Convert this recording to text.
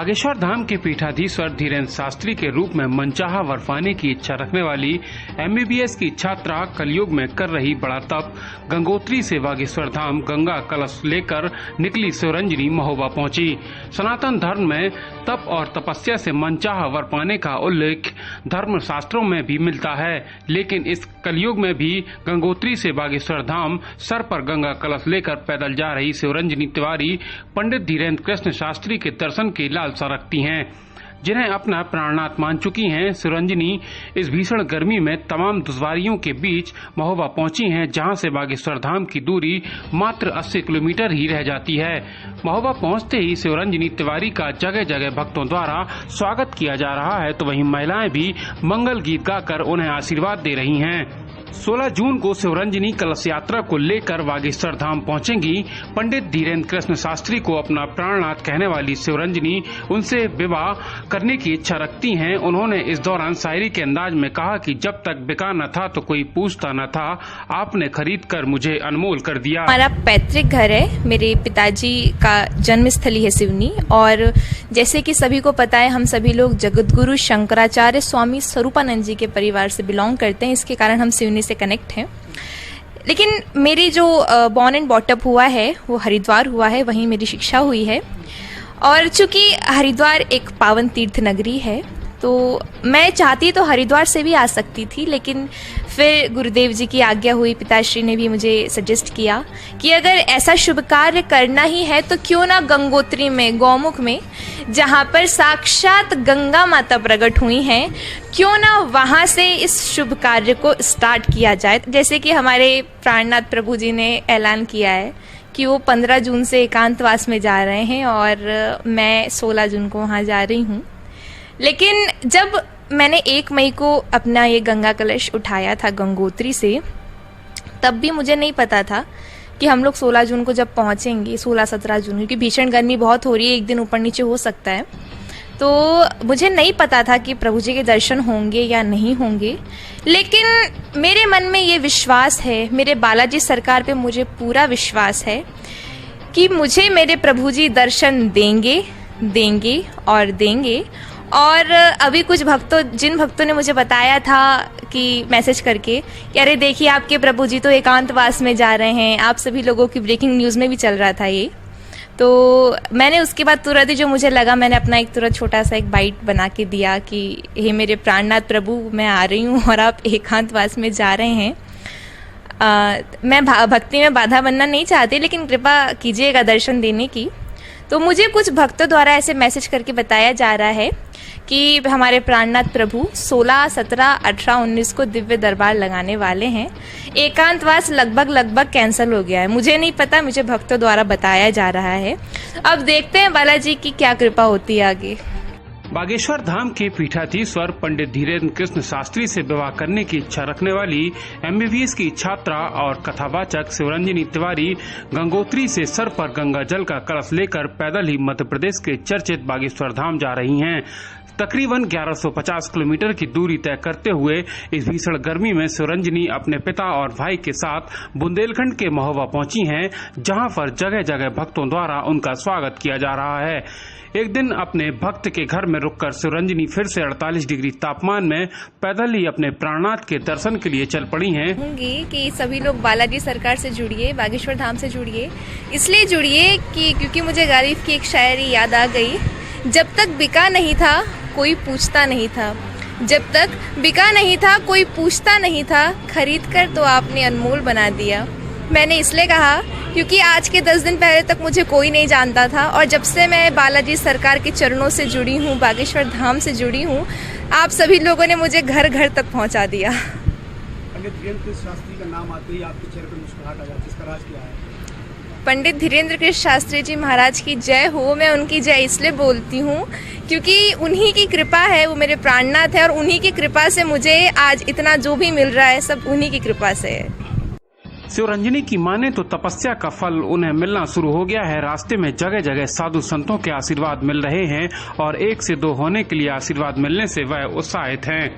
बागेश्वर धाम के पीठाधीश्वर धीरेन्द्र शास्त्री के रूप में मनचाहा वर पाने की इच्छा रखने वाली MBBS की छात्रा कलयुग में कर रही बड़ा तप गंगोत्री से बागेश्वर धाम गंगा कलश लेकर निकली शिवरंजनी महोबा पहुंची। सनातन धर्म में तप और तपस्या से मनचाहा वर पाने का उल्लेख धर्म शास्त्रों में भी मिलता है, लेकिन इस कलयुग में भी गंगोत्री से बागेश्वर धाम सर पर गंगा कलश लेकर पैदल जा रही शिवरंजनी तिवारी पंडित धीरेन्द्र कृष्ण शास्त्री के दर्शन की लालसा रखती हैं, जिन्हें अपना प्राणनाथ मान चुकी हैं। शिवरंजनी इस भीषण गर्मी में तमाम दुश्वारियों के बीच महोबा पहुंची हैं, जहां से बागेश्वर धाम की दूरी मात्र 80 किलोमीटर ही रह जाती है। महोबा पहुंचते ही शिवरंजनी तिवारी का जगह जगह भक्तों द्वारा स्वागत किया जा रहा है, तो वहीं महिलाएं भी मंगल गीत गाकर उन्हें आशीर्वाद दे रही हैं। 16 जून को शिवरंजनी कलश यात्रा को लेकर बागेश्वर धाम पहुंचेंगी। पंडित धीरेन्द्र कृष्ण शास्त्री को अपना प्राणनाथ कहने वाली शिवरंजनी उनसे विवाह करने की इच्छा रखती हैं। उन्होंने इस दौरान शायरी के अंदाज में कहा कि जब तक बिका न था तो कोई पूछता न था, आपने खरीद कर मुझे अनमोल कर दिया। हमारा पैतृक घर है, मेरे पिताजी का जन्म स्थली है सिवनी, और जैसे कि सभी को पता है हम सभी लोग जगतगुरु शंकराचार्य स्वामी स्वरूपानंद जी के परिवार से बिलोंग करते हैं, इसके कारण हम सिवनी से कनेक्ट हैं। लेकिन मेरी जो बॉर्न एंड बॉटअप हुआ है वो हरिद्वार हुआ है, वहीं मेरी शिक्षा हुई है। और चूंकि हरिद्वार एक पावन तीर्थ नगरी है, तो मैं चाहती तो हरिद्वार से भी आ सकती थी, लेकिन फिर गुरुदेव जी की आज्ञा हुई, पिताश्री ने भी मुझे सजेस्ट किया कि अगर ऐसा शुभ कार्य करना ही है तो क्यों ना गंगोत्री में, गौमुख में, जहाँ पर साक्षात गंगा माता प्रकट हुई हैं, क्यों ना वहाँ से इस शुभ कार्य को स्टार्ट किया जाए। जैसे कि हमारे प्राणनाथ प्रभु जी ने ऐलान किया है कि वो 15 जून से एकांतवास में जा रहे हैं और मैं 16 जून को वहाँ जा रही हूँ। लेकिन जब मैंने 1 मई को अपना ये गंगा कलश उठाया था गंगोत्री से, तब भी मुझे नहीं पता था कि हम लोग 16 जून को जब पहुंचेंगे, 16-17 जून, क्योंकि भीषण गर्मी बहुत हो रही है, एक दिन ऊपर नीचे हो सकता है, तो मुझे नहीं पता था कि प्रभु जी के दर्शन होंगे या नहीं होंगे। लेकिन मेरे मन में ये विश्वास है, मेरे बालाजी सरकार पे मुझे पूरा विश्वास है कि मुझे मेरे प्रभु जी दर्शन देंगे और देंगे। और अभी कुछ जिन भक्तों ने मुझे बताया था कि मैसेज करके कि अरे देखिए आपके प्रभु जी तो एकांतवास में जा रहे हैं, आप सभी लोगों की ब्रेकिंग न्यूज़ में भी चल रहा था ये, तो मैंने उसके बाद तुरंत ही जो मुझे लगा, मैंने अपना एक तुरंत छोटा सा एक बाइट बना के दिया कि हे मेरे प्राणनाथ प्रभु, मैं आ रही हूँ और आप एकांतवास में जा रहे हैं। मैं भक्ति में बाधा बनना नहीं चाहती, लेकिन कृपा कीजिएगा दर्शन देने की। तो मुझे कुछ भक्तों द्वारा ऐसे मैसेज करके बताया जा रहा है कि हमारे प्राणनाथ प्रभु 16, 17, 18, 19 को दिव्य दरबार लगाने वाले हैं। एकांतवास लगभग कैंसिल हो गया है, मुझे नहीं पता, मुझे भक्तों द्वारा बताया जा रहा है। अब देखते हैं बालाजी की क्या कृपा होती है आगे। बागेश्वर धाम के पीठाधीश्वर पंडित धीरेन्द्र कृष्ण शास्त्री से विवाह करने की इच्छा रखने वाली MBBS की छात्रा और कथावाचक शिवरंजनी तिवारी गंगोत्री से सर पर गंगा जल का कलश लेकर पैदल ही मध्य प्रदेश के चर्चित बागेश्वर धाम जा रही हैं। तकरीबन 1150 किलोमीटर की दूरी तय करते हुए इस भीषण गर्मी में शिवरंजनी अपने पिता और भाई के साथ बुंदेलखंड के महोबा पहुंची हैं, जहां पर जगह जगह भक्तों द्वारा उनका स्वागत किया जा रहा है। एक दिन अपने भक्त के घर में रुककर शिवरंजनी फिर से 48 डिग्री तापमान में पैदल ही अपने प्राणनाथ के दर्शन के लिए चल पड़ी हैं। कि सभी लोग बालाजी सरकार से जुड़िए, बागेश्वर धाम से जुड़िए। इसलिए जुड़िए कि क्योंकि मुझे गालिब की एक शायरी याद आ गई, जब तक बिका नहीं था कोई पूछता नहीं था, जब तक बिका नहीं था कोई पूछता नहीं था, खरीद कर तो आपने अनमोल बना दिया। मैंने इसलिए कहा क्योंकि आज के 10 दिन पहले तक मुझे कोई नहीं जानता था, और जब से मैं बालाजी सरकार के चरणों से जुड़ी हूँ, बागेश्वर धाम से जुड़ी हूँ, आप सभी लोगों ने मुझे घर घर तक पहुँचा दिया। पंडित धीरेन्द्र कृष्ण शास्त्री का नाम आते ही आपके चेहरे पर मुस्कुराहट आ जाती है, इसका राज क्या है? पंडित धीरेन्द्र कृष्ण शास्त्री जी महाराज की जय हो। मैं उनकी जय इसलिए बोलती हूँ क्योंकि उन्हीं की कृपा है, वो मेरे प्राणनाथ है, और उन्हीं की कृपा से मुझे आज इतना जो भी मिल रहा है सब उन्हीं की कृपा से है। शिवरंजनी की माने तो तपस्या का फल उन्हें मिलना शुरू हो गया है। रास्ते में जगह जगह साधु संतों के आशीर्वाद मिल रहे हैं और 1 से 2 होने के लिए आशीर्वाद मिलने से वह उत्साहित हैं।